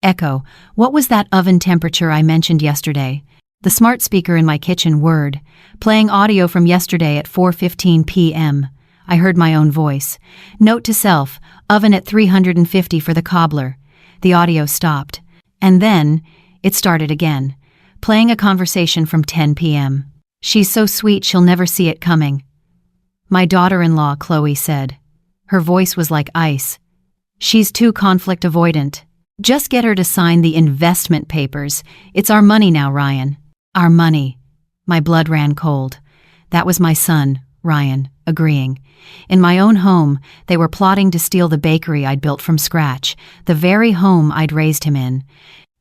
Echo, what was that oven temperature I mentioned yesterday? The smart speaker in my kitchen whirred, playing audio from yesterday at 4:15 p.m. I heard my own voice. Note to self, oven at 350 for the cobbler. The audio stopped. And then, it started again, playing a conversation from 10 p.m. She's so sweet she'll never see it coming. My daughter-in-law, Chloe said. Her voice was like ice. She's too conflict avoidant. Just get her to sign the investment papers. It's our money now, Ryan. Our money. My blood ran cold. That was my son, Ryan, agreeing. In my own home, they were plotting to steal the bakery I'd built from scratch, the very home I'd raised him in.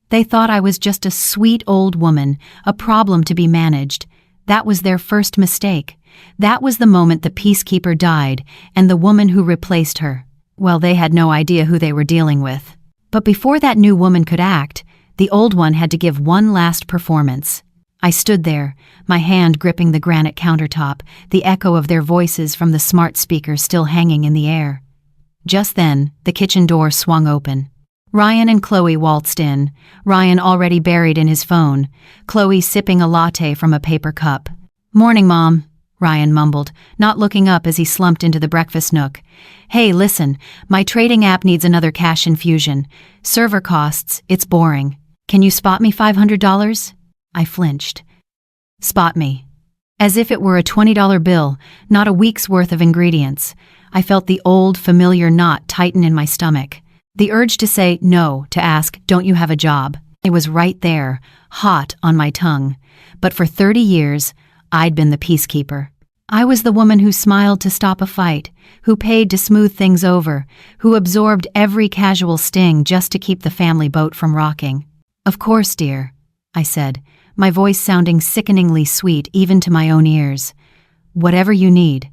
They thought I was just a sweet old woman, a problem to be managed. That was their first mistake. That was the moment the peacekeeper died, and the woman who replaced her. Well, they had no idea who they were dealing with. But before that new woman could act, the old one had to give one last performance. I stood there, my hand gripping the granite countertop, the echo of their voices from the smart speaker still hanging in the air. Just then, the kitchen door swung open. Ryan and Chloe waltzed in, Ryan already buried in his phone, Chloe sipping a latte from a paper cup. "Morning, Mom," Ryan mumbled, not looking up as he slumped into the breakfast nook. "Hey, listen, my trading app needs another cash infusion. Server costs, it's boring. Can you spot me $500? I flinched. Spot me. As if it were a $20 bill, not a week's worth of ingredients. I felt the old, familiar knot tighten in my stomach. The urge to say no, to ask, "Don't you have a job?" It was right there, hot on my tongue. But for 30 years, I'd been the peacekeeper. I was the woman who smiled to stop a fight, who paid to smooth things over, who absorbed every casual sting just to keep the family boat from rocking. "Of course, dear," I said, my voice sounding sickeningly sweet even to my own ears. "Whatever you need."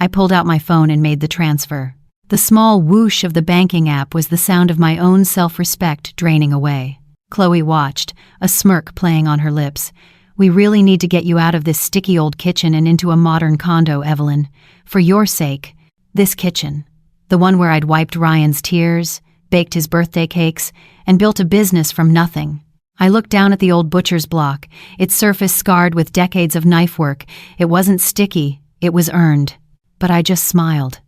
I pulled out my phone and made the transfer. The small whoosh of the banking app was the sound of my own self-respect draining away. Chloe watched, a smirk playing on her lips. "We really need to get you out of this sticky old kitchen and into a modern condo, Evelyn. For your sake. This kitchen. The one where I'd wiped Ryan's tears, baked his birthday cakes, and built a business from nothing." I looked down at the old butcher's block, its surface scarred with decades of knife work. It wasn't sticky, it was earned. But I just smiled.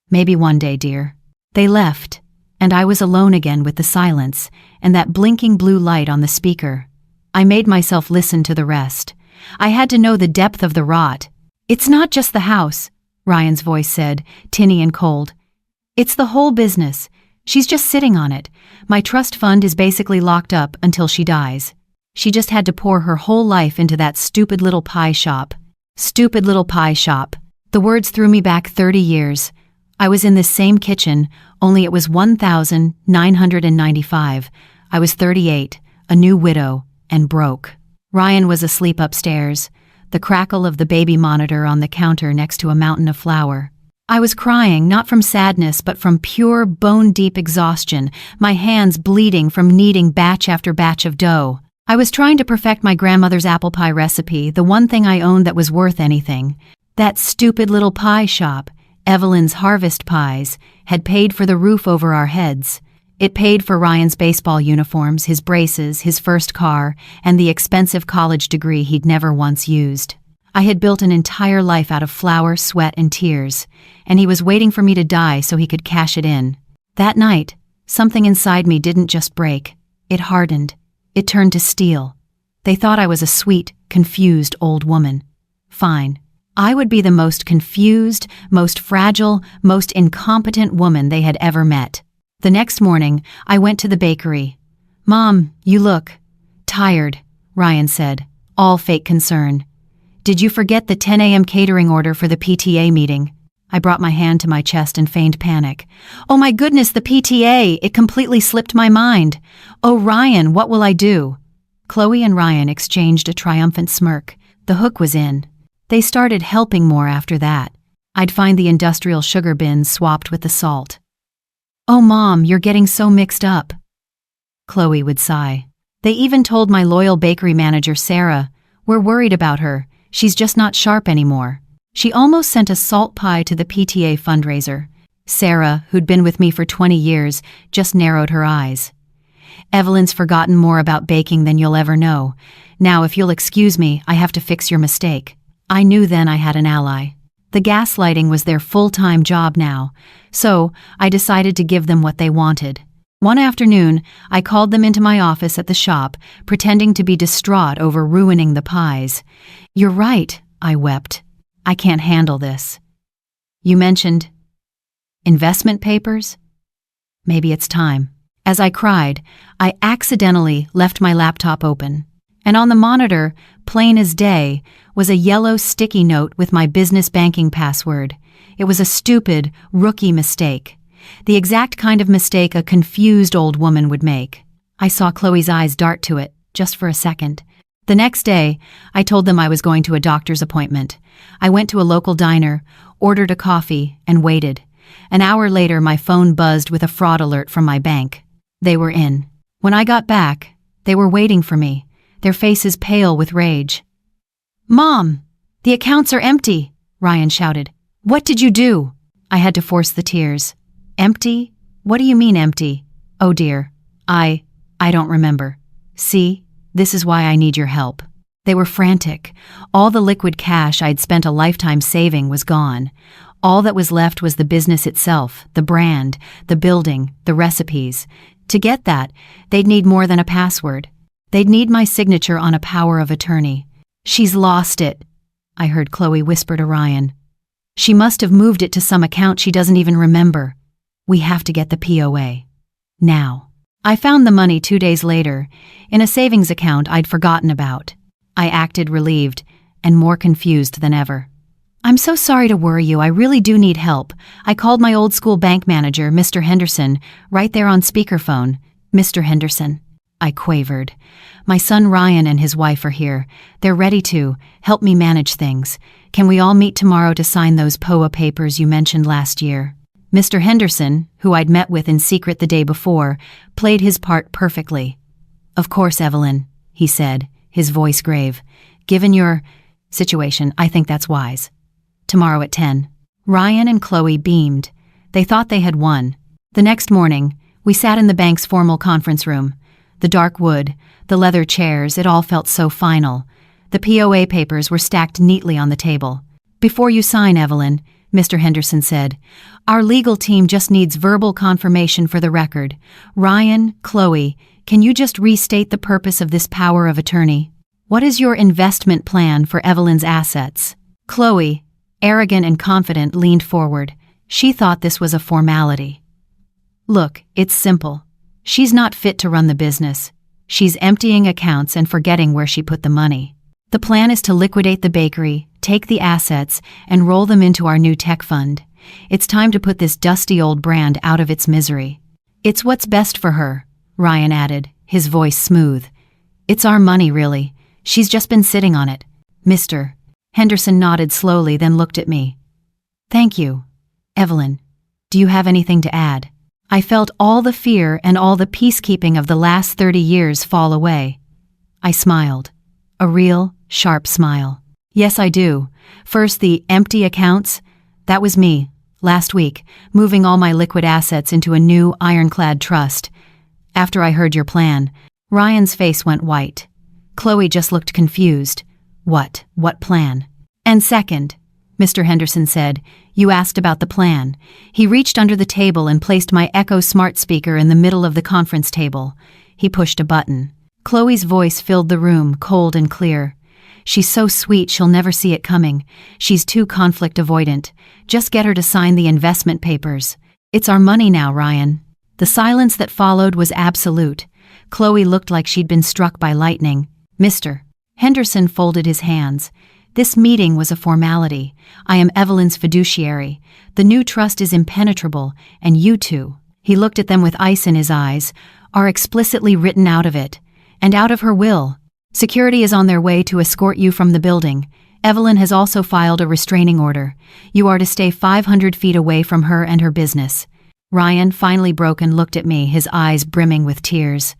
"Maybe one day, dear." They left, and I was alone again with the silence and that blinking blue light on the speaker. I made myself listen to the rest. I had to know the depth of the rot. "It's not just the house," Ryan's voice said, tinny and cold. "It's the whole business. She's just sitting on it. My trust fund is basically locked up until she dies. She just had to pour her whole life into that stupid little pie shop." Stupid little pie shop. The words threw me back 30 years. I was in this same kitchen, only it was 1995. I was 38, a new widow, and broke. Ryan was asleep upstairs, the crackle of the baby monitor on the counter next to a mountain of flour. I was crying, not from sadness, but from pure, bone-deep exhaustion, my hands bleeding from kneading batch after batch of dough. I was trying to perfect my grandmother's apple pie recipe, the one thing I owned that was worth anything. That stupid little pie shop, Evelyn's Harvest Pies, had paid for the roof over our heads. It paid for Ryan's baseball uniforms, his braces, his first car, and the expensive college degree he'd never once used. I had built an entire life out of flour, sweat, and tears, and he was waiting for me to die so he could cash it in. That night, something inside me didn't just break. It hardened. It turned to steel. They thought I was a sweet, confused old woman. Fine. I would be the most confused, most fragile, most incompetent woman they had ever met. The next morning, I went to the bakery. "Mom, you look tired," Ryan said, all fake concern. "Did you forget the 10 a.m. catering order for the PTA meeting?" I brought my hand to my chest and feigned panic. "Oh my goodness, the PTA! It completely slipped my mind. Oh, Ryan, what will I do?" Chloe and Ryan exchanged a triumphant smirk. The hook was in. They started helping more after that. I'd find the industrial sugar bins swapped with the salt. "Oh, Mom, you're getting so mixed up," Chloe would sigh. They even told my loyal bakery manager, Sarah, "We're worried about her. She's just not sharp anymore." She almost sent a salt pie to the PTA fundraiser. Sarah, who'd been with me for 20 years, just narrowed her eyes. Evelyn's forgotten more about baking than you'll ever know. Now, if you'll excuse me, I have to fix your mistake." I knew then I had an ally. The gaslighting was their full-time job now, so I decided to give them what they wanted. One afternoon, I called them into my office at the shop, pretending to be distraught over ruining the pies. "You're right," I wept. "I can't handle this." "You mentioned investment papers? Maybe it's time." As I cried, I accidentally left my laptop open, and on the monitor, plain as day, was a yellow sticky note with my business banking password. It was a stupid, rookie mistake. The exact kind of mistake a confused old woman would make. I saw Chloe's eyes dart to it, just for a second. The next day, I told them I was going to a doctor's appointment. I went to a local diner, ordered a coffee, and waited. An hour later, my phone buzzed with a fraud alert from my bank. They were in. When I got back, they were waiting for me, their faces pale with rage. "Mom, the accounts are empty," Ryan shouted. "What did you do?" I had to force the tears. "Empty? What do you mean empty?" "Oh dear. I don't remember. See, this is why I need your help." They were frantic. All the liquid cash I'd spent a lifetime saving was gone. All that was left was the business itself, the brand, the building, the recipes. To get that, they'd need more than a password. They'd need my signature on a power of attorney. "She's lost it," I heard Chloe whisper to Ryan. "She must have moved it to some account she doesn't even remember. We have to get the POA. Now." I found the money 2 days later, in a savings account I'd forgotten about. I acted relieved, and more confused than ever. "I'm so sorry to worry you, I really do need help. I called my old school bank manager, Mr. Henderson, right there on speakerphone." "Mr. Henderson," I quavered. "My son Ryan and his wife are here. They're ready to help me manage things. Can we all meet tomorrow to sign those POA papers you mentioned last year?" Mr. Henderson, who I'd met with in secret the day before, played his part perfectly. "Of course, Evelyn," he said, his voice grave. "Given your situation, I think that's wise. Tomorrow at 10. Ryan and Chloe beamed. They thought they had won. The next morning, we sat in the bank's formal conference room. The dark wood, the leather chairs, it all felt so final. The POA papers were stacked neatly on the table. "Before you sign, Evelyn," Mr. Henderson said, "our legal team just needs verbal confirmation for the record. Ryan, Chloe, can you just restate the purpose of this power of attorney? What is your investment plan for Evelyn's assets?" Chloe, arrogant and confident, leaned forward. She thought this was a formality. "Look, it's simple. She's not fit to run the business. She's emptying accounts and forgetting where she put the money. The plan is to liquidate the bakery, take the assets, and roll them into our new tech fund. It's time to put this dusty old brand out of its misery." "It's what's best for her," Ryan added, his voice smooth. "It's our money, really. She's just been sitting on it." Mr. Henderson nodded slowly, then looked at me. "Thank you. Evelyn, do you have anything to add?" I felt all the fear and all the peacekeeping of the last 30 years fall away. I smiled. A real, sharp smile. "Yes, I do. First, the empty accounts. That was me, last week, moving all my liquid assets into a new ironclad trust. After I heard your plan," Ryan's face went white. Chloe just looked confused. What plan?" "And second," Mr. Henderson said, "you asked about the plan." He reached under the table and placed my Echo smart speaker in the middle of the conference table. He pushed a button. Chloe's voice filled the room, cold and clear. "She's so sweet she'll never see it coming. She's too conflict avoidant. Just get her to sign the investment papers. It's our money now, Ryan." The silence that followed was absolute. Chloe looked like she'd been struck by lightning. "Mr. Henderson folded his hands. "This meeting was a formality. I am Evelyn's fiduciary. The new trust is impenetrable, and you two," he looked at them with ice in his eyes, "are explicitly written out of it, and out of her will. Security is on their way to escort you from the building. Evelyn has also filed a restraining order. You are to stay 500 feet away from her and her business." Ryan, finally broken, looked at me, his eyes brimming with tears.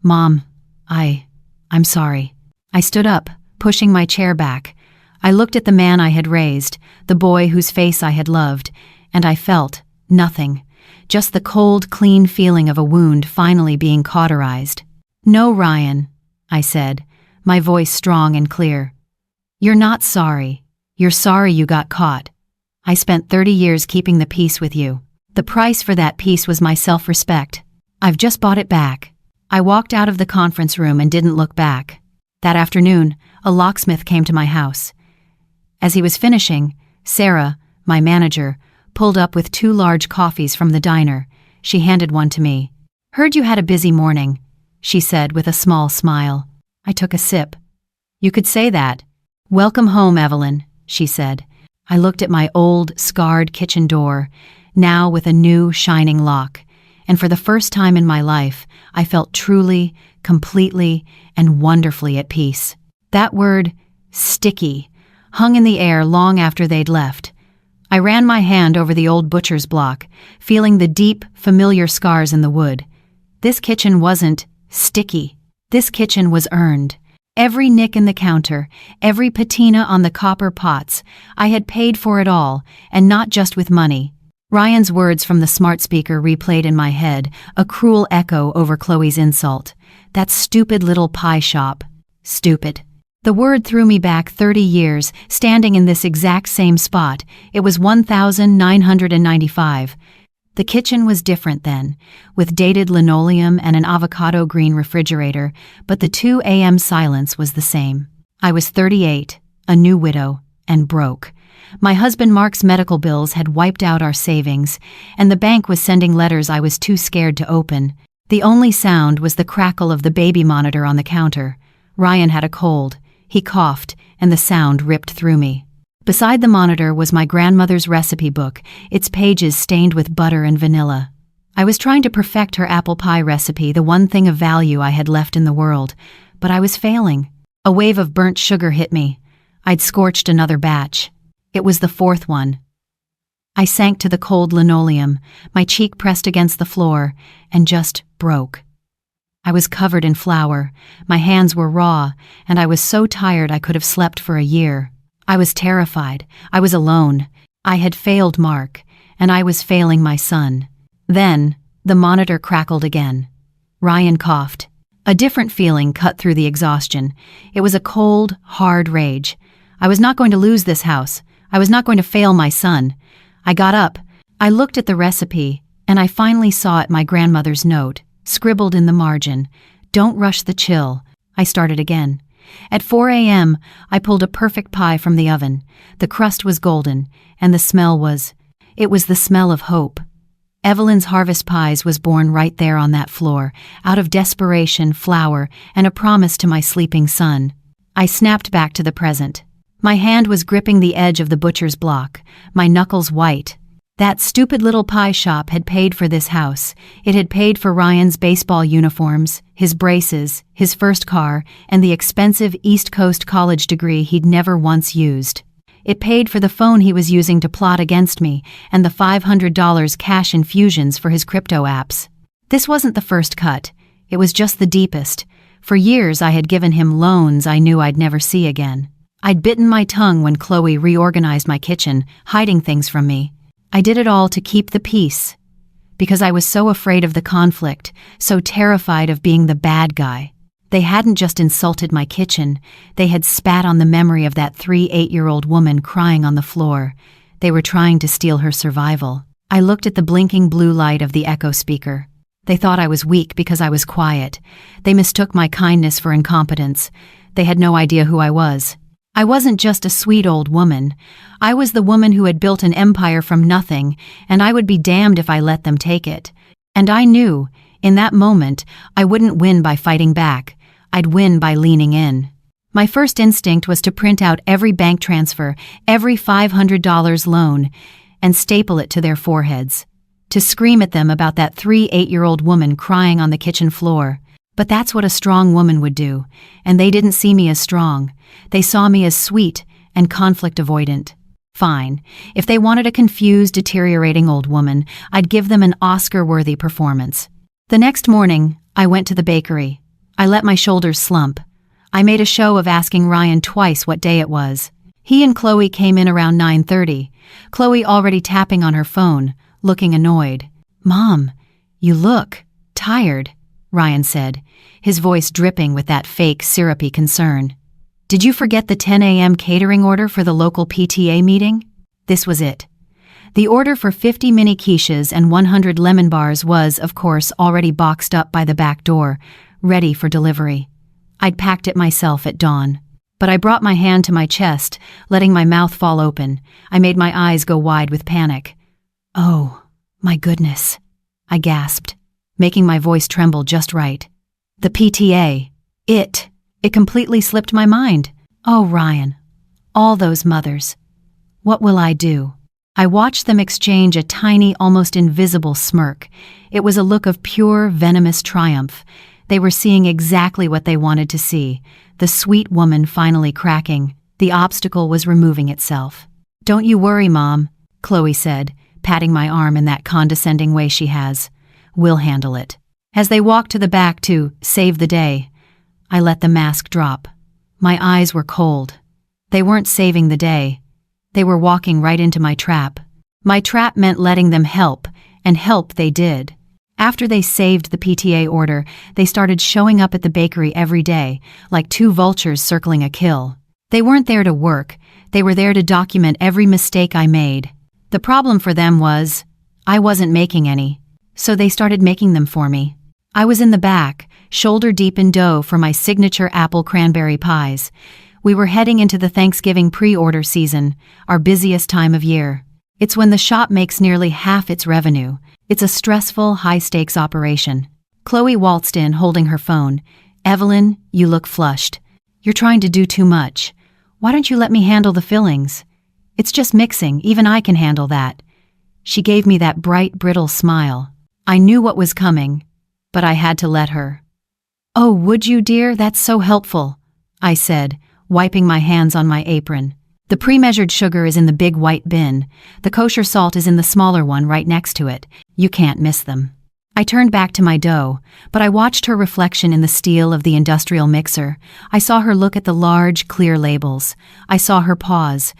"Mom, I'm sorry." I stood up, pushing my chair back. I looked at the man I had raised, the boy whose face I had loved, and I felt nothing. just the cold, clean feeling of a wound finally being cauterized. "No, Ryan," I said, my voice strong and clear. "You're not sorry. You're sorry you got caught. I spent 30 years keeping the peace with you. The price for that peace was my self-respect. I've just bought it back." I walked out of the conference room and didn't look back. That afternoon, a locksmith came to my house. As he was finishing, Sarah, my manager, pulled up with 2 large coffees from the diner. She handed one to me. "Heard you had a busy morning," she said with a small smile. I took a sip. "You could say that." "Welcome home, Evelyn," she said. I looked at my old, scarred kitchen door, now with a new, shining lock, and for the first time in my life, I felt truly, completely, and wonderfully at peace. That word, sticky, hung in the air long after they'd left. I ran my hand over the old butcher's block, feeling the deep, familiar scars in the wood. This kitchen wasn't sticky. This kitchen was earned. Every nick in the counter, every patina on the copper pots, I had paid for it all, and not just with money. Ryan's words from the smart speaker replayed in my head, a cruel echo over Chloe's insult. That stupid little pie shop. Stupid. The word threw me back 30 years, standing in this exact same spot. It was 1995. The kitchen was different then, with dated linoleum and an avocado green refrigerator, but the 2 a.m. silence was the same. I was 38, a new widow, and broke. My husband Mark's medical bills had wiped out our savings, and the bank was sending letters I was too scared to open. The only sound was the crackle of the baby monitor on the counter. Ryan had a cold. He coughed, and the sound ripped through me. Beside the monitor was my grandmother's recipe book, its pages stained with butter and vanilla. I was trying to perfect her apple pie recipe, the one thing of value I had left in the world, but I was failing. A wave of burnt sugar hit me. I'd scorched another batch. It was the 4th one. I sank to the cold linoleum, my cheek pressed against the floor, and just broke. I was covered in flour, my hands were raw, and I was so tired I could have slept for a year. I was terrified. I was alone. I had failed Mark, and I was failing my son. Then, the monitor crackled again. Ryan coughed. A different feeling cut through the exhaustion. It was a cold, hard rage. I was not going to lose this house. I was not going to fail my son. I got up. I looked at the recipe, and I finally saw it my grandmother's note, scribbled in the margin. "Don't rush the chill." I started again. At 4 a.m., I pulled a perfect pie from the oven. The crust was golden, and the smell was... It was the smell of hope. Evelyn's Harvest Pies was born right there on that floor, out of desperation, flour, and a promise to my sleeping son. I snapped back to the present. My hand was gripping the edge of the butcher's block, my knuckles white. That stupid little pie shop had paid for this house. It had paid for Ryan's baseball uniforms, his braces, his first car, and the expensive East Coast college degree he'd never once used. It paid for the phone he was using to plot against me and the $500 cash infusions for his crypto apps. This wasn't the first cut. It was just the deepest. For years I had given him loans I knew I'd never see again. I'd bitten my tongue when Chloe reorganized my kitchen, hiding things from me. I did it all to keep the peace, because I was so afraid of the conflict, so terrified of being the bad guy. They hadn't just insulted my kitchen, they had spat on the memory of that 8-year-old woman crying on the floor. They were trying to steal her survival. I looked at the blinking blue light of the echo speaker. They thought I was weak because I was quiet. They mistook my kindness for incompetence. They had no idea who I was. I wasn't just a sweet old woman. I was the woman who had built an empire from nothing, and I would be damned if I let them take it. And I knew, in that moment, I wouldn't win by fighting back. I'd win by leaning in. My first instinct was to print out every bank transfer, every $500 loan, and staple it to their foreheads. To scream at them about that 8-year-old woman crying on the kitchen floor. But that's what a strong woman would do, and they didn't see me as strong. They saw me as sweet and conflict avoidant. Fine, if they wanted a confused, deteriorating old woman, I'd give them an Oscar-worthy performance. The next morning, I went to the bakery. I let my shoulders slump. I made a show of asking Ryan twice what day it was. He and Chloe came in around 9:30, Chloe already tapping on her phone, looking annoyed. "Mom, you look tired," Ryan said, his voice dripping with that fake syrupy concern. "Did you forget the 10 a.m. catering order for the local PTA meeting?" This was it. The order for 50 mini quiches and 100 lemon bars was, of course, already boxed up by the back door, ready for delivery. I'd packed it myself at dawn. But I brought my hand to my chest, letting my mouth fall open. I made my eyes go wide with panic. "Oh, my goodness," I gasped, making my voice tremble just right. The PTA. It completely slipped my mind. Oh, Ryan. All those mothers. What will I do? I watched them exchange a tiny, almost invisible smirk. It was a look of pure, venomous triumph. They were seeing exactly what they wanted to see. The sweet woman finally cracking. The obstacle was removing itself. "Don't you worry, Mom," Chloe said, patting my arm in that condescending way she has. "We'll handle it." As they walked to the back to save the day, I let the mask drop. My eyes were cold. They weren't saving the day. They were walking right into my trap. My trap meant letting them help, and help they did. After they saved the PTA order, they started showing up at the bakery every day, like two vultures circling a kill. They weren't there to work. They were there to document every mistake I made. The problem for them was, I wasn't making any. So they started making them for me. I was in the back, shoulder deep in dough for my signature apple cranberry pies. We were heading into the Thanksgiving pre-order season, our busiest time of year. It's when the shop makes nearly half its revenue. It's a stressful, high-stakes operation. Chloe waltzed in holding her phone. "Evelyn, you look flushed. You're trying to do too much. Why don't you let me handle the fillings? It's just mixing, even I can handle that." She gave me that bright, brittle smile. I knew what was coming, but I had to let her. "Oh, would you, dear? That's so helpful," I said, wiping my hands on my apron. "The pre-measured sugar is in the big white bin. The kosher salt is in the smaller one right next to it. You can't miss them." I turned back to my dough, but I watched her reflection in the steel of the industrial mixer. I saw her look at the large, clear labels. I saw her pause.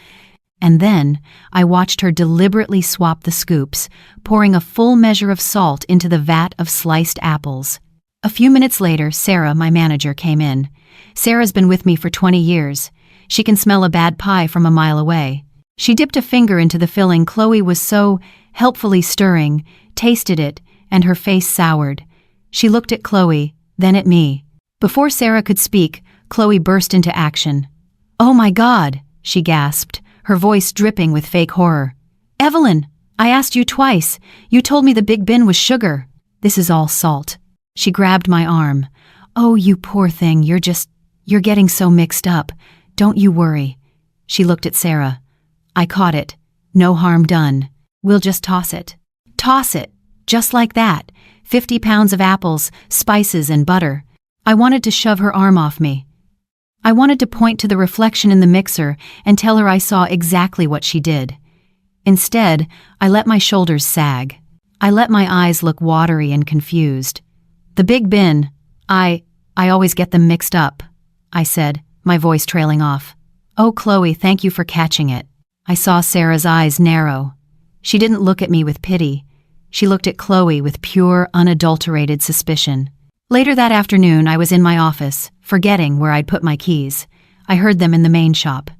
And then, I watched her deliberately swap the scoops, pouring a full measure of salt into the vat of sliced apples. A few minutes later, Sarah, my manager, came in. Sarah's been with me for 20 years. She can smell a bad pie from a mile away. She dipped a finger into the filling Chloe was so helpfully stirring, tasted it, and her face soured. She looked at Chloe, then at me. Before Sarah could speak, Chloe burst into action. "Oh my God," she gasped, her voice dripping with fake horror. "Evelyn, I asked you twice. You told me the big bin was sugar. This is all salt." She grabbed my arm. "Oh, you poor thing, you're getting so mixed up. Don't you worry." She looked at Sarah. "I caught it. No harm done. We'll just toss it." Toss it. Just like that. 50 pounds of apples, spices, and butter. I wanted to shove her arm off me. I wanted to point to the reflection in the mixer and tell her I saw exactly what she did. Instead, I let my shoulders sag. I let my eyes look watery and confused. "The big bin, I always get them mixed up," I said, my voice trailing off. "Oh, Chloe, thank you for catching it." I saw Sarah's eyes narrow. She didn't look at me with pity. She looked at Chloe with pure, unadulterated suspicion. Later that afternoon, I was in my office, forgetting where I'd put my keys. I heard them in the main shop.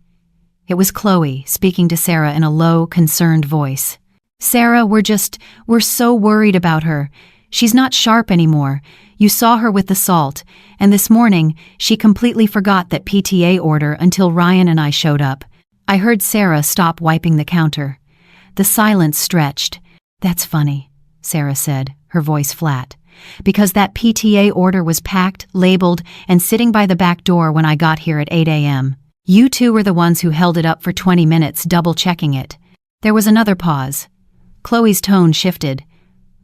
It was Chloe, speaking to Sarah in a low, concerned voice. "Sarah, we're so worried about her. She's not sharp anymore. You saw her with the salt, and this morning, she completely forgot that PTA order until Ryan and I showed up." I heard Sarah stop wiping the counter. The silence stretched. "That's funny," Sarah said, her voice flat, "because that PTA order was packed, labeled, and sitting by the back door when I got here at 8 a.m. You two were the ones who held it up for 20 minutes, double-checking it." There was another pause. Chloe's tone shifted.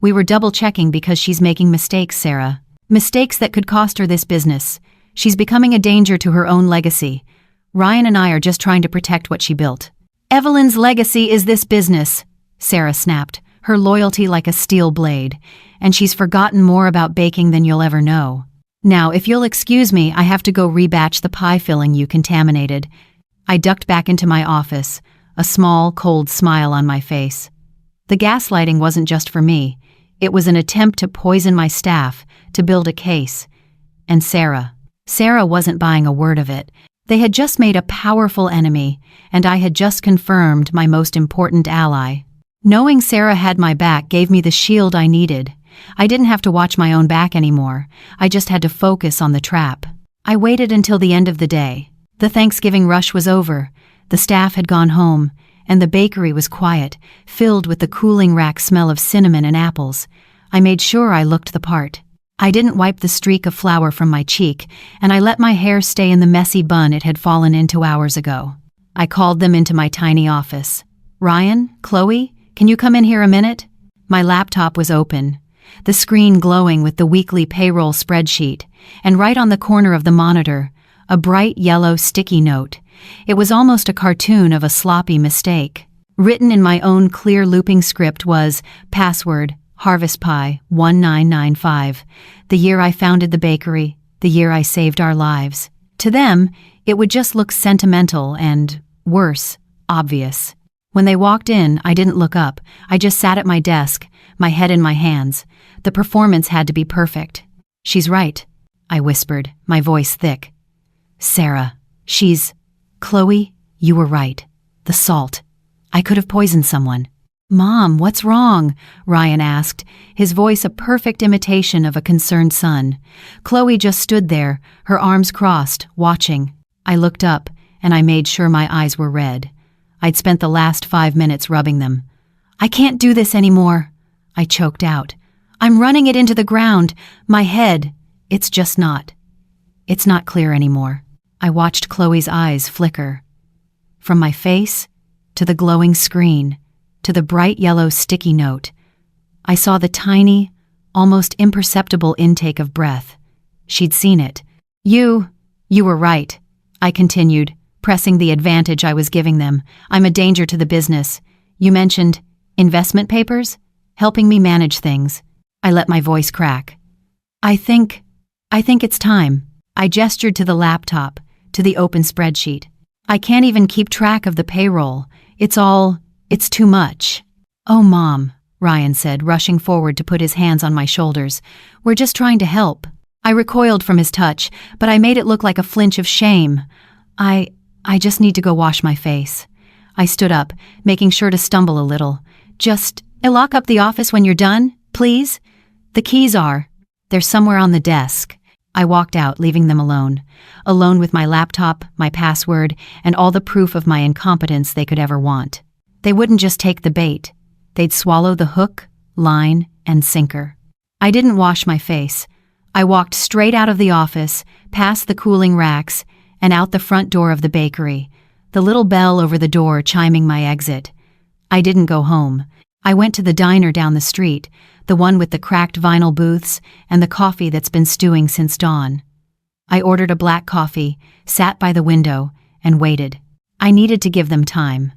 "We were double-checking because she's making mistakes, Sarah. Mistakes that could cost her this business. She's becoming a danger to her own legacy. Ryan and I are just trying to protect what she built." "Evelyn's legacy is this business," Sarah snapped, her loyalty like a steel blade, "and she's forgotten more about baking than you'll ever know. Now, if you'll excuse me, I have to go rebatch the pie filling you contaminated." I ducked back into my office, a small, cold smile on my face. The gaslighting wasn't just for me. It was an attempt to poison my staff, to build a case. And Sarah wasn't buying a word of it. They had just made a powerful enemy, and I had just confirmed my most important ally. Knowing Sarah had my back gave me the shield I needed. I didn't have to watch my own back anymore. I just had to focus on the trap. I waited until the end of the day. The Thanksgiving rush was over. The staff had gone home, and the bakery was quiet, filled with the cooling rack smell of cinnamon and apples. I made sure I looked the part. I didn't wipe the streak of flour from my cheek, and I let my hair stay in the messy bun it had fallen into hours ago. I called them into my tiny office. "Ryan, Chloe, can you come in here a minute?" My laptop was open, the screen glowing with the weekly payroll spreadsheet, and right on the corner of the monitor, a bright yellow sticky note. It was almost a cartoon of a sloppy mistake. Written in my own clear looping script was, password, Harvest Pie 1995, the year I founded the bakery, the year I saved our lives. To them, it would just look sentimental and, worse, obvious. When they walked in, I didn't look up. I just sat at my desk, my head in my hands. The performance had to be perfect. "She's right," I whispered, my voice thick. "Sarah, Chloe, you were right. The salt. I could have poisoned someone." "Mom, what's wrong?" Ryan asked, his voice a perfect imitation of a concerned son. Chloe just stood there, her arms crossed, watching. I looked up, and I made sure my eyes were red. I'd spent the last 5 minutes rubbing them. "I can't do this anymore," I choked out. "I'm running it into the ground. My head, it's not clear anymore." I watched Chloe's eyes flicker. From my face, to the glowing screen, to the bright yellow sticky note, I saw the tiny, almost imperceptible intake of breath. She'd seen it. You were right," I continued, pressing the advantage I was giving them. "I'm a danger to the business. You mentioned investment papers? Helping me manage things." I let my voice crack. I think it's time." I gestured to the laptop, to the open spreadsheet. "I can't even keep track of the payroll. It's too much." "Oh, Mom," Ryan said, rushing forward to put his hands on my shoulders. "We're just trying to help." I recoiled from his touch, but I made it look like a flinch of shame. I just need to go wash my face." I stood up, making sure to stumble a little. "Just lock up the office when you're done, please?" "The keys they're somewhere on the desk." I walked out, leaving them alone with my laptop, my password, and all the proof of my incompetence they could ever want. They wouldn't just take the bait. They'd swallow the hook, line, and sinker. I didn't wash my face. I walked straight out of the office, past the cooling racks, and out the front door of the bakery, the little bell over the door chiming my exit. I didn't go home. I went to the diner down the street, the one with the cracked vinyl booths and the coffee that's been stewing since dawn. I ordered a black coffee, sat by the window, and waited. I needed to give them time.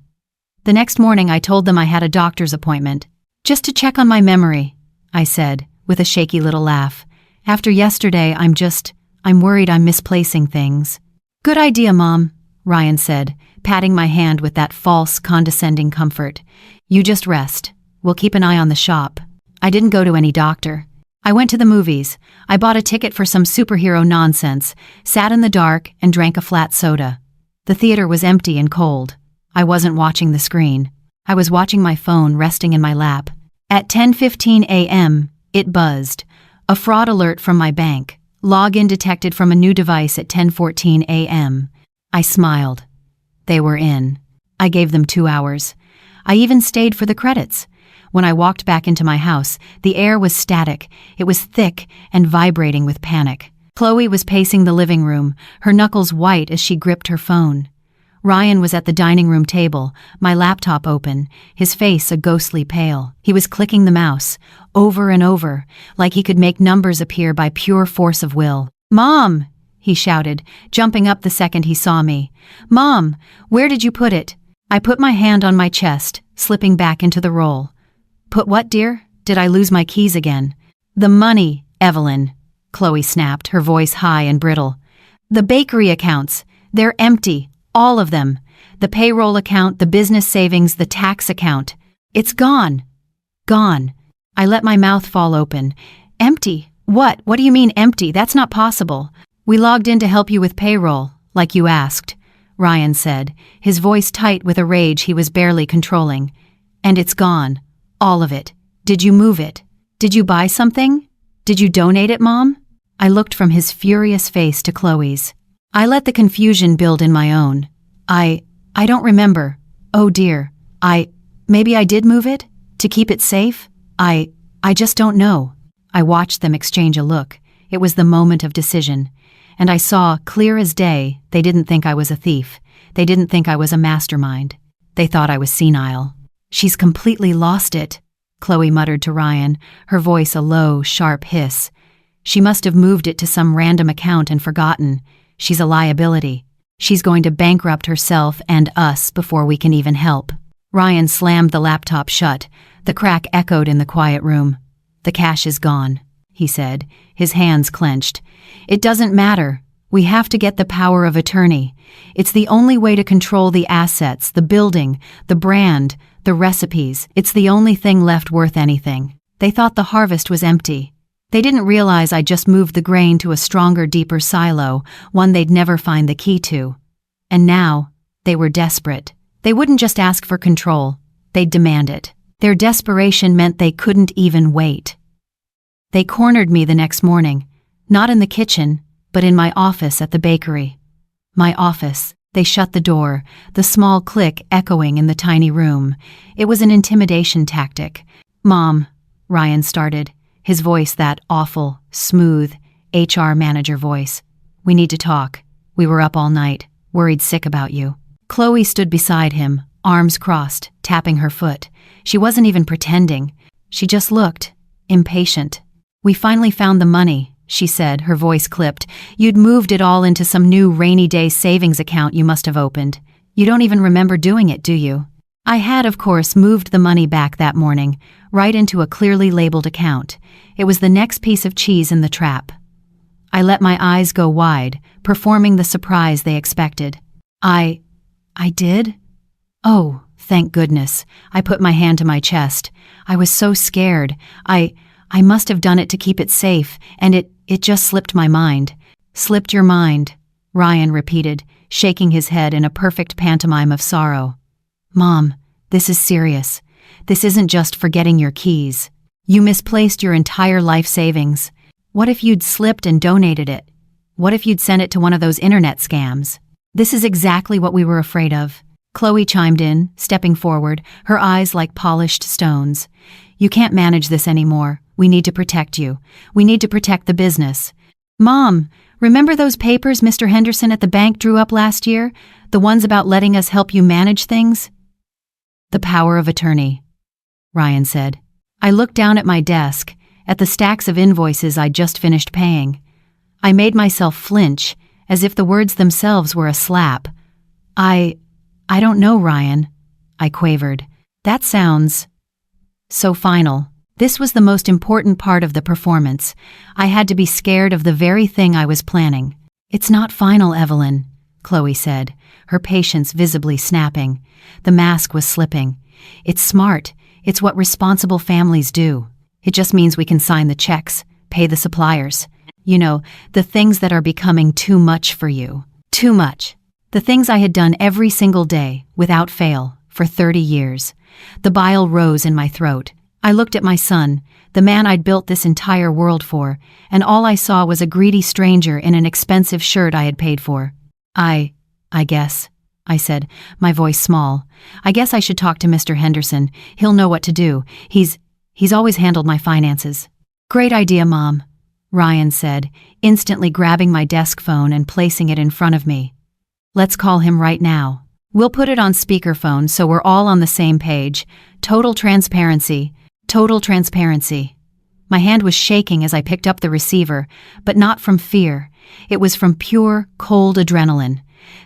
The next morning I told them I had a doctor's appointment. "Just to check on my memory," I said, with a shaky little laugh. "After yesterday, I'm worried I'm misplacing things." "Good idea, Mom," Ryan said, patting my hand with that false, condescending comfort. "You just rest. We'll keep an eye on the shop." I didn't go to any doctor. I went to the movies. I bought a ticket for some superhero nonsense, sat in the dark, and drank a flat soda. The theater was empty and cold. I wasn't watching the screen. I was watching my phone resting in my lap. At 10:15 a.m., it buzzed. A fraud alert from my bank. Login detected from a new device at 10:14 a.m. I smiled. They were in. I gave them 2 hours. I even stayed for the credits. When I walked back into my house, the air was static. It was thick and vibrating with panic. Chloe was pacing the living room, her knuckles white as she gripped her phone. Ryan was at the dining room table, my laptop open, his face a ghostly pale. He was clicking the mouse, over and over, like he could make numbers appear by pure force of will. "Mom!" he shouted, jumping up the second he saw me. "Mom, where did you put it?" I put my hand on my chest, slipping back into the roll. "Put what, dear? Did I lose my keys again?" "The money, Evelyn," Chloe snapped, her voice high and brittle. "The bakery accounts. They're empty. All of them. The payroll account, the business savings, the tax account. It's gone. Gone." I let my mouth fall open. Empty? What? What do you mean empty? That's not possible. We logged in to help you with payroll, like you asked, Ryan said, his voice tight with a rage he was barely controlling. And it's gone. All of it. Did you move it? Did you buy something? Did you donate it, Mom? I looked from his furious face to Chloe's. I let the confusion build in my own. I don't remember. Oh dear. Maybe I did move it? To keep it safe? I just don't know. I watched them exchange a look. It was the moment of decision. And I saw, clear as day, they didn't think I was a thief. They didn't think I was a mastermind. They thought I was senile. She's completely lost it, Chloe muttered to Ryan, her voice a low, sharp hiss. She must have moved it to some random account and forgotten. She's a liability. She's going to bankrupt herself and us before we can even help. Ryan slammed the laptop shut. The crack echoed in the quiet room. The cash is gone, he said, his hands clenched. It doesn't matter. We have to get the power of attorney. It's the only way to control the assets, the building, the brand, the recipes. It's the only thing left worth anything. They thought the harvest was empty. They didn't realize I just moved the grain to a stronger, deeper silo, one they'd never find the key to. And now, they were desperate. They wouldn't just ask for control. They'd demand it. Their desperation meant they couldn't even wait. They cornered me the next morning, not in the kitchen, but in my office at the bakery. My office. They shut the door, the small click echoing in the tiny room. It was an intimidation tactic. Mom, Ryan started, his voice that awful, smooth, HR manager voice. We need to talk. We were up all night, worried sick about you. Chloe stood beside him, arms crossed, tapping her foot. She wasn't even pretending. She just looked, impatient. We finally found the money, she said, her voice clipped. You'd moved it all into some new rainy day savings account you must have opened. You don't even remember doing it, do you? I had, of course, moved the money back that morning, right into a clearly labeled account. It was the next piece of cheese in the trap. I let my eyes go wide, performing the surprise they expected. I did? Oh, thank goodness. I put my hand to my chest. I was so scared. I must have done it to keep it safe, and it just slipped my mind. Slipped your mind, Ryan repeated, shaking his head in a perfect pantomime of sorrow. Mom, this is serious. This isn't just forgetting your keys. You misplaced your entire life savings. What if you'd slipped and donated it? What if you'd sent it to one of those internet scams? This is exactly what we were afraid of. Chloe chimed in, stepping forward, her eyes like polished stones. You can't manage this anymore. We need to protect you. We need to protect the business. Mom, remember those papers Mr. Henderson at the bank drew up last year? The ones about letting us help you manage things? The power of attorney, Ryan said. I looked down at my desk, at the stacks of invoices I'd just finished paying. I made myself flinch, as if the words themselves were a slap. I don't know, Ryan, I quavered. That sounds so final. This was the most important part of the performance. I had to be scared of the very thing I was planning. It's not final, Evelyn, Chloe said, her patience visibly snapping. The mask was slipping. It's smart. It's what responsible families do. It just means we can sign the checks, pay the suppliers. You know, the things that are becoming too much for you. Too much. The things I had done every single day, without fail, for 30 years. The bile rose in my throat. I looked at my son, the man I'd built this entire world for, and all I saw was a greedy stranger in an expensive shirt I had paid for. I guess, I said, my voice small. I guess I should talk to Mr. Henderson. He'll know what to do. He's always handled my finances. Great idea, Mom, Ryan said, instantly grabbing my desk phone and placing it in front of me. Let's call him right now. We'll put it on speakerphone so we're all on the same page. Total transparency. Total transparency. My hand was shaking as I picked up the receiver, but not from fear. It was from pure, cold adrenaline.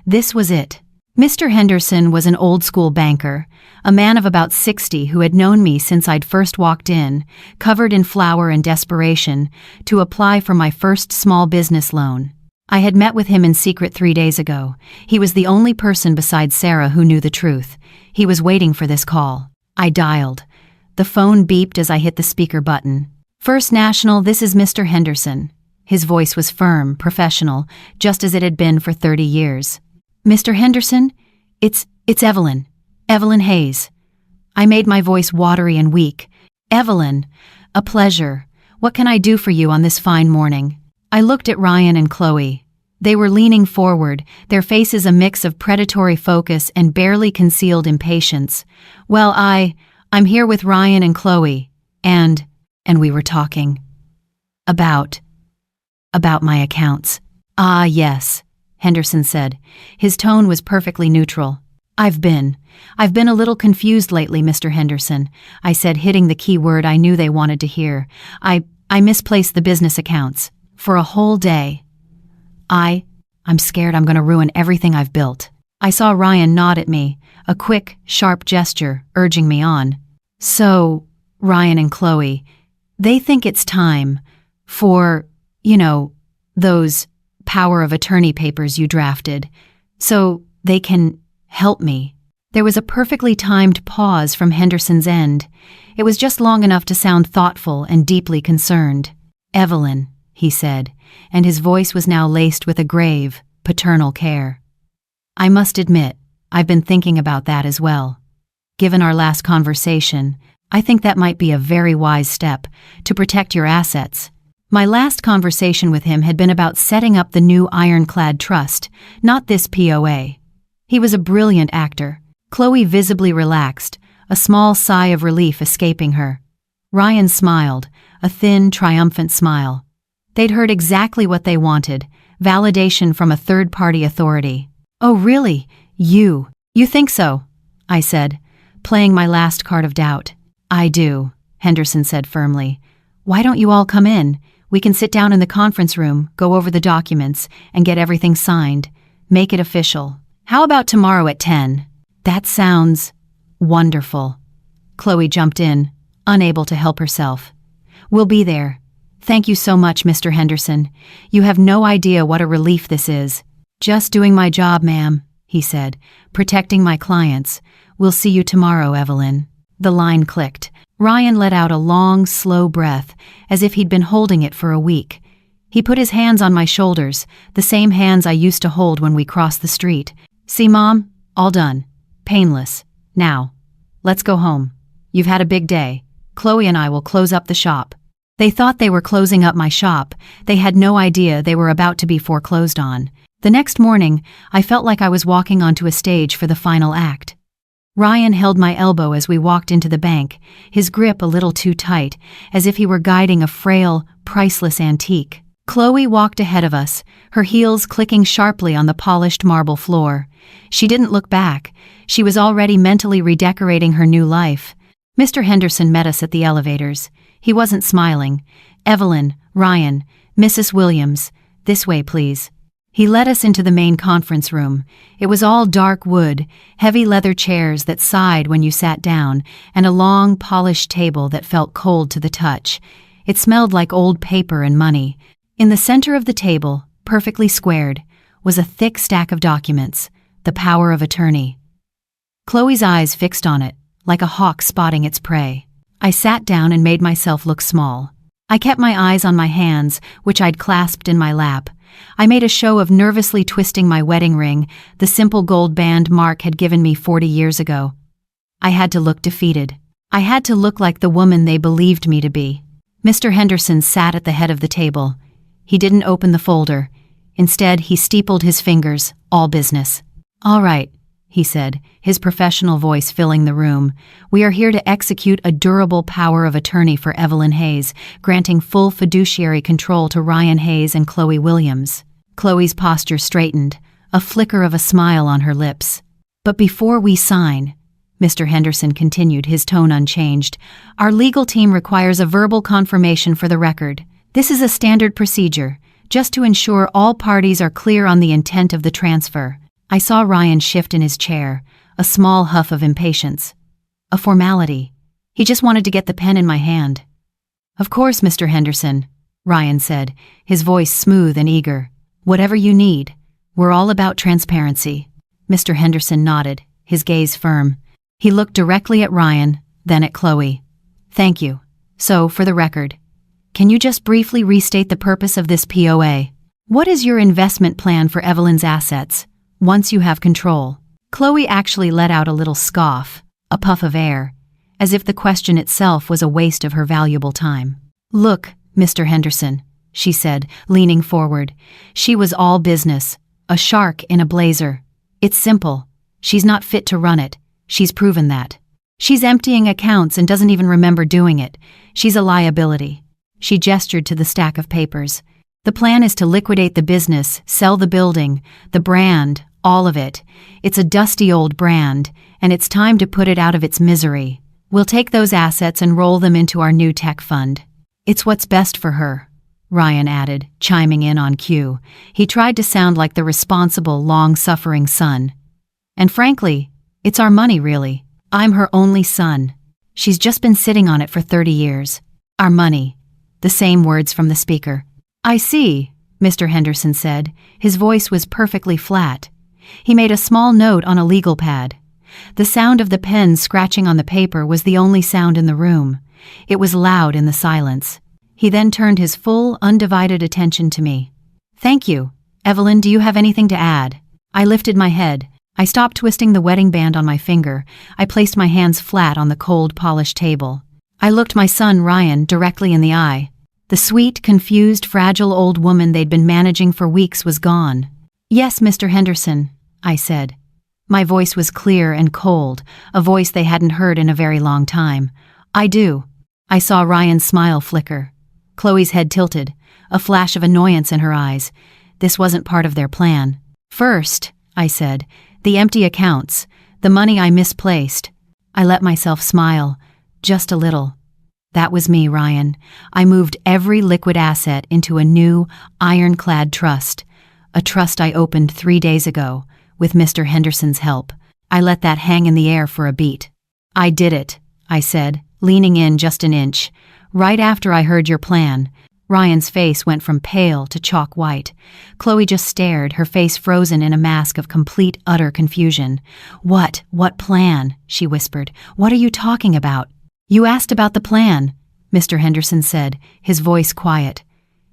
This was it. Mr. Henderson was an old-school banker, a man of about 60 who had known me since I'd first walked in, covered in flour and desperation, to apply for my first small business loan. I had met with him in secret 3 days ago. He was the only person besides Sarah who knew the truth. He was waiting for this call. I dialed. The phone beeped as I hit the speaker button. First National, this is Mr. Henderson. His voice was firm, professional, just as it had been for 30 years. Mr. Henderson? It's Evelyn. Evelyn Hayes. I made my voice watery and weak. Evelyn, a pleasure. What can I do for you on this fine morning? I looked at Ryan and Chloe. They were leaning forward, their faces a mix of predatory focus and barely concealed impatience. Well, I'm here with Ryan and Chloe, and we were talking. About my accounts. Ah, yes, Henderson said. His tone was perfectly neutral. I've been a little confused lately, Mr. Henderson, I said, hitting the key word I knew they wanted to hear. I misplaced the business accounts. For a whole day. I'm scared I'm going to ruin everything I've built. I saw Ryan nod at me, a quick, sharp gesture, urging me on. So, Ryan and Chloe, they think it's time for, those power of attorney papers you drafted, so they can help me. There was a perfectly timed pause from Henderson's end. It was just long enough to sound thoughtful and deeply concerned. Evelyn, he said, and his voice was now laced with a grave, paternal care. I must admit, I've been thinking about that as well. Given our last conversation, I think that might be a very wise step to protect your assets. My last conversation with him had been about setting up the new ironclad trust, not this POA. He was a brilliant actor. Chloe visibly relaxed, a small sigh of relief escaping her. Ryan smiled, a thin, triumphant smile. They'd heard exactly what they wanted, validation from a third-party authority. Oh, really? You think so? I said, playing my last card of doubt. I do, Henderson said firmly. Why don't you all come in? We can sit down in the conference room, go over the documents, and get everything signed. Make it official. How about tomorrow at 10? That sounds wonderful. Chloe jumped in, unable to help herself. We'll be there. Thank you so much, Mr. Henderson. You have no idea what a relief this is. Just doing my job, ma'am, he said, protecting my clients. We'll see you tomorrow, Evelyn. The line clicked. Ryan let out a long, slow breath, as if he'd been holding it for a week. He put his hands on my shoulders, the same hands I used to hold when we crossed the street. See, Mom? All done. Painless. Now, let's go home. You've had a big day. Chloe and I will close up the shop. They thought they were closing up my shop. They had no idea they were about to be foreclosed on. The next morning, I felt like I was walking onto a stage for the final act. Ryan held my elbow as we walked into the bank, his grip a little too tight, as if he were guiding a frail, priceless antique. Chloe walked ahead of us, her heels clicking sharply on the polished marble floor. She didn't look back. She was already mentally redecorating her new life. Mr. Henderson met us at the elevators. He wasn't smiling. Evelyn, Ryan, Mrs. Williams, this way, please. He led us into the main conference room. It was all dark wood, heavy leather chairs that sighed when you sat down, and a long, polished table that felt cold to the touch. It smelled like old paper and money. In the center of the table, perfectly squared, was a thick stack of documents, the power of attorney. Chloe's eyes fixed on it, like a hawk spotting its prey. I sat down and made myself look small. I kept my eyes on my hands, which I'd clasped in my lap. I made a show of nervously twisting my wedding ring, the simple gold band Mark had given me 40 years ago. I had to look defeated. I had to look like the woman they believed me to be. Mr. Henderson sat at the head of the table. He didn't open the folder. Instead, he steepled his fingers, all business. All right, he said, his professional voice filling the room. We are here to execute a durable power of attorney for Evelyn Hayes, granting full fiduciary control to Ryan Hayes and Chloe Williams. Chloe's posture straightened, a flicker of a smile on her lips. But before we sign, Mr. Henderson continued, his tone unchanged, our legal team requires a verbal confirmation for the record. This is a standard procedure, just to ensure all parties are clear on the intent of the transfer. I saw Ryan shift in his chair, a small huff of impatience. A formality. He just wanted to get the pen in my hand. Of course, Mr. Henderson, Ryan said, his voice smooth and eager. Whatever you need. We're all about transparency. Mr. Henderson nodded, his gaze firm. He looked directly at Ryan, then at Chloe. Thank you. So, for the record, can you just briefly restate the purpose of this POA? What is your investment plan for Evelyn's assets, once you have control? Chloe actually let out a little scoff, a puff of air, as if the question itself was a waste of her valuable time. Look, Mr. Henderson, she said, leaning forward. She was all business, a shark in a blazer. It's simple. She's not fit to run it. She's proven that. She's emptying accounts and doesn't even remember doing it. She's a liability. She gestured to the stack of papers. The plan is to liquidate the business, sell the building, the brand, all of it. It's a dusty old brand, and it's time to put it out of its misery. We'll take those assets and roll them into our new tech fund. It's what's best for her, Ryan added, chiming in on cue. He tried to sound like the responsible, long-suffering son. And frankly, it's our money, really. I'm her only son. She's just been sitting on it for 30 years. Our money. The same words from the speaker. I see, Mr. Henderson said. His voice was perfectly flat. He made a small note on a legal pad. The sound of the pen scratching on the paper was the only sound in the room. It was loud in the silence. He then turned his full, undivided attention to me. Thank you. Evelyn, do you have anything to add? I lifted my head. I stopped twisting the wedding band on my finger. I placed my hands flat on the cold, polished table. I looked my son, Ryan, directly in the eye. The sweet, confused, fragile old woman they'd been managing for weeks was gone. Yes, Mr. Henderson, I said. My voice was clear and cold, a voice they hadn't heard in a very long time. I do. I saw Ryan's smile flicker. Chloe's head tilted, a flash of annoyance in her eyes. This wasn't part of their plan. First, I said, the empty accounts, the money I misplaced. I let myself smile, just a little. That was me, Ryan. I moved every liquid asset into a new, ironclad trust. A trust I opened 3 days ago, with Mr. Henderson's help. I let that hang in the air for a beat. I did it, I said, leaning in just an inch. Right after I heard your plan. Ryan's face went from pale to chalk white. Chloe just stared, her face frozen in a mask of complete, utter confusion. What plan? She whispered. What are you talking about? You asked about the plan, Mr. Henderson said, his voice quiet.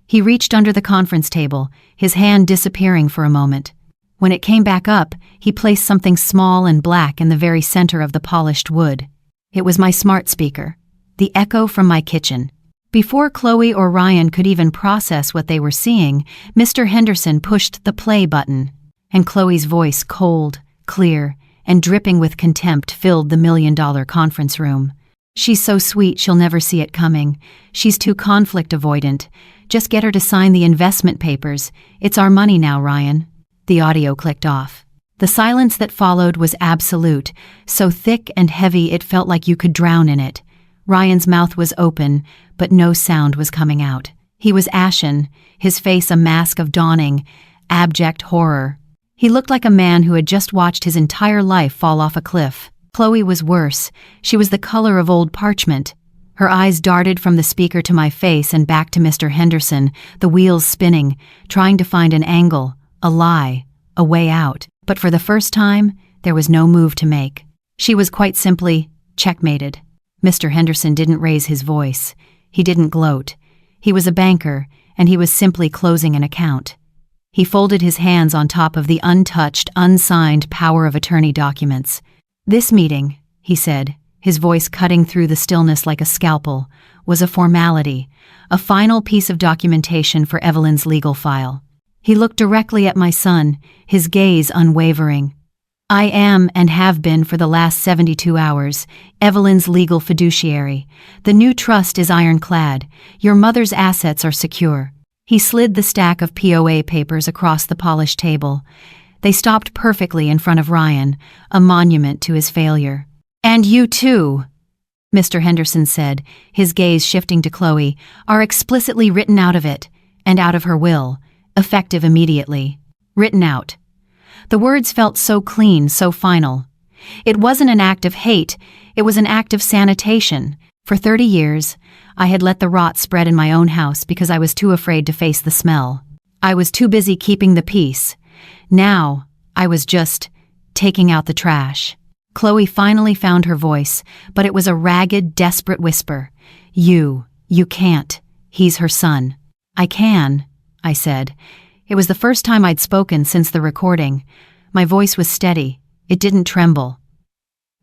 He reached under the conference table, his hand disappearing for a moment. When it came back up, he placed something small and black in the very center of the polished wood. It was my smart speaker, the echo from my kitchen. Before Chloe or Ryan could even process what they were seeing, Mr. Henderson pushed the play button, and Chloe's voice, cold, clear, and dripping with contempt, filled the $1 million conference room. She's so sweet she'll never see it coming. She's too conflict avoidant. Just get her to sign the investment papers. It's our money now, Ryan. The audio clicked off. The silence that followed was absolute, so thick and heavy it felt like you could drown in it. Ryan's mouth was open, but no sound was coming out. He was ashen, his face a mask of dawning, abject horror. He looked like a man who had just watched his entire life fall off a cliff. Chloe was worse. She was the color of old parchment. Her eyes darted from the speaker to my face and back to Mr. Henderson, the wheels spinning, trying to find an angle, a lie, a way out. But for the first time, there was no move to make. She was quite simply checkmated. Mr. Henderson didn't raise his voice. He didn't gloat. He was a banker, and he was simply closing an account. He folded his hands on top of the untouched, unsigned power of attorney documents. This meeting, he said, his voice cutting through the stillness like a scalpel, was a formality, a final piece of documentation for Evelyn's legal file. He looked directly at my son, his gaze unwavering. I am, and have been for the last 72 hours, Evelyn's legal fiduciary. The new trust is ironclad. Your mother's assets are secure. He slid the stack of POA papers across the polished table. They stopped perfectly in front of Ryan, a monument to his failure. And you too, Mr. Henderson said, his gaze shifting to Chloe, are explicitly written out of it, and out of her will, effective immediately. Written out. The words felt so clean, so final. It wasn't an act of hate, it was an act of sanitation. For 30 years, I had let the rot spread in my own house because I was too afraid to face the smell. I was too busy keeping the peace. Now, I was just taking out the trash. Chloe finally found her voice, but it was a ragged, desperate whisper. You can't. He's her son. I can, I said. It was the first time I'd spoken since the recording. My voice was steady. It didn't tremble.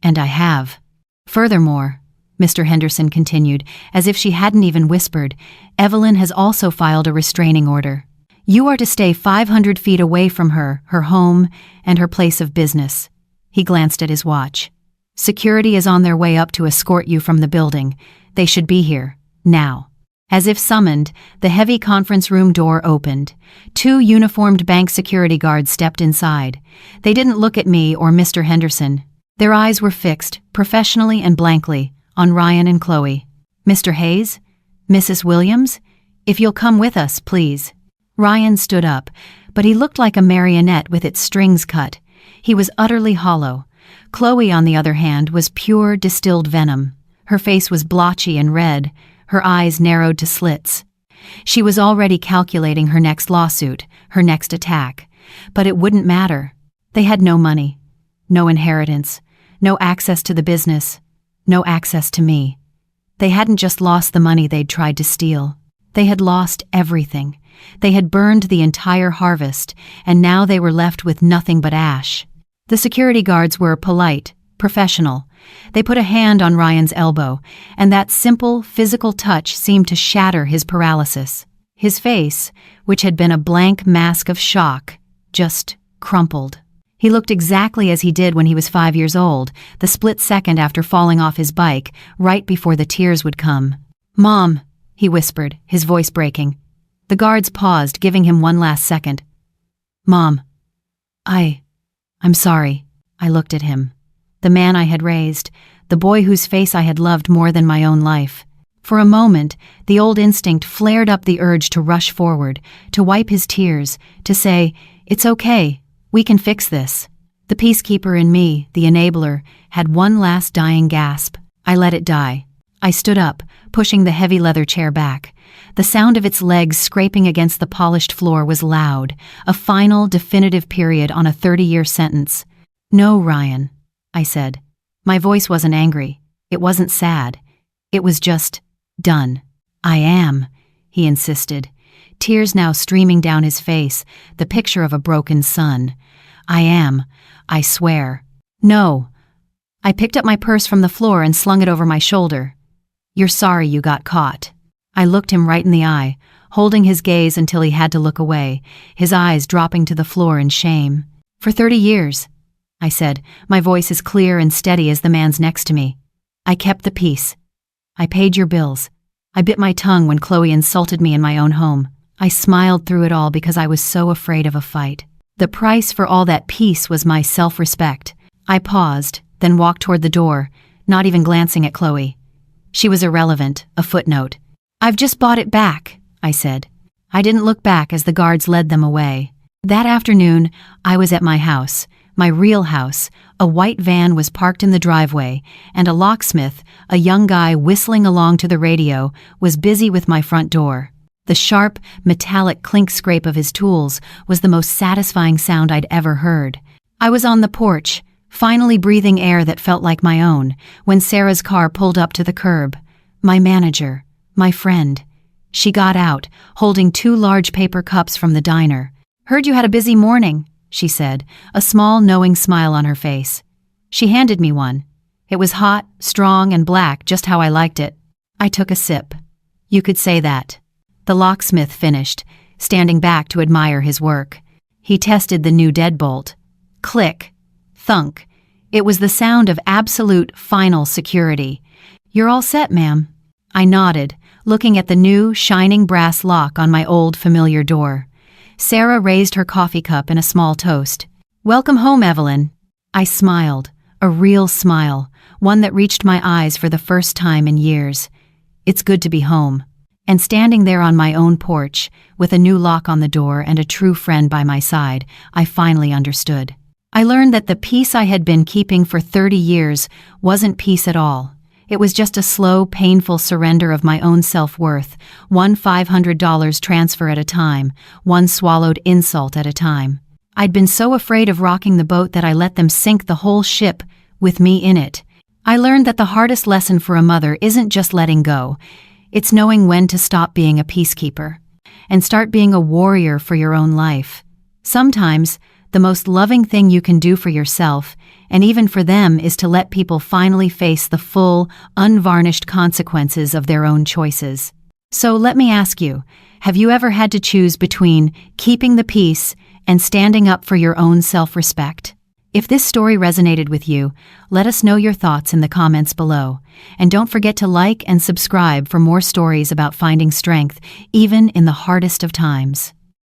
And I have. Furthermore, Mr. Henderson continued, as if she hadn't even whispered, Evelyn has also filed a restraining order. You are to stay 500 feet away from her, her home, and her place of business. He glanced at his watch. Security is on their way up to escort you from the building. They should be here, now. As if summoned, the heavy conference room door opened. 2 uniformed bank security guards stepped inside. They didn't look at me or Mr. Henderson. Their eyes were fixed, professionally and blankly, on Ryan and Chloe. Mr. Hayes? Mrs. Williams? If you'll come with us, please. Ryan stood up, but he looked like a marionette with its strings cut. He was utterly hollow. Chloe, on the other hand, was pure distilled venom. Her face was blotchy and red, her eyes narrowed to slits. She was already calculating her next lawsuit, her next attack. But it wouldn't matter. They had no money, no inheritance, no access to the business, no access to me. They hadn't just lost the money they'd tried to steal. They had lost everything. They had burned the entire harvest, and now they were left with nothing but ash. The security guards were polite, professional. They put a hand on Ryan's elbow, and that simple, physical touch seemed to shatter his paralysis. His face, which had been a blank mask of shock, just crumpled. He looked exactly as he did when he was 5 years old, the split second after falling off his bike, right before the tears would come. "Mom," he whispered, his voice breaking. The guards paused, giving him one last second. "Mom, I'm sorry." I looked at him. The man I had raised, the boy whose face I had loved more than my own life. For a moment, the old instinct flared up the urge to rush forward, to wipe his tears, to say, "It's okay, we can fix this." The peacekeeper in me, the enabler, had one last dying gasp. I let it die. I stood up, pushing the heavy leather chair back. The sound of its legs scraping against the polished floor was loud, a final, definitive period on a 30-year sentence. "No, Ryan," I said. My voice wasn't angry. It wasn't sad. It was just done. "I am," he insisted, tears now streaming down his face, the picture of a broken son. "I am, I swear." "No." I picked up my purse from the floor and slung it over my shoulder. "You're sorry you got caught." I looked him right in the eye, holding his gaze until he had to look away, his eyes dropping to the floor in shame. "For 30 years, I said, my voice as clear and steady as the man's next to me. "I kept the peace. I paid your bills. I bit my tongue when Chloe insulted me in my own home. I smiled through it all because I was so afraid of a fight. The price for all that peace was my self-respect." I paused, then walked toward the door, not even glancing at Chloe. She was irrelevant, a footnote. "I've just bought it back," I said. I didn't look back as the guards led them away. That afternoon, I was at my house, my real house. A white van was parked in the driveway, and a locksmith, a young guy whistling along to the radio, was busy with my front door. The sharp, metallic clink-scrape of his tools was the most satisfying sound I'd ever heard. I was on the porch, finally breathing air that felt like my own, when Sarah's car pulled up to the curb. My manager, my friend. She got out, holding 2 large paper cups from the diner. "Heard you had a busy morning," she said, a small, knowing smile on her face. She handed me one. It was hot, strong, and black, just how I liked it. I took a sip. "You could say that." The locksmith finished, standing back to admire his work. He tested the new deadbolt. Click. Thunk. It was the sound of absolute, final security. "You're all set, ma'am." I nodded, looking at the new, shining brass lock on my old, familiar door. Sarah raised her coffee cup in a small toast. "Welcome home, Evelyn." I smiled, a real smile, one that reached my eyes for the first time in years. It's good to be home. And standing there on my own porch, with a new lock on the door and a true friend by my side, I finally understood. I learned that the peace I had been keeping for 30 years wasn't peace at all. It was just a slow, painful surrender of my own self-worth, one $500 transfer at a time, one swallowed insult at a time. I'd been so afraid of rocking the boat that I let them sink the whole ship with me in it. I learned that the hardest lesson for a mother isn't just letting go, it's knowing when to stop being a peacekeeper and start being a warrior for your own life. Sometimes, the most loving thing you can do for yourself, and even for them, is to let people finally face the full, unvarnished consequences of their own choices. So let me ask you, have you ever had to choose between keeping the peace and standing up for your own self-respect? If this story resonated with you, let us know your thoughts in the comments below. And don't forget to like and subscribe for more stories about finding strength, even in the hardest of times.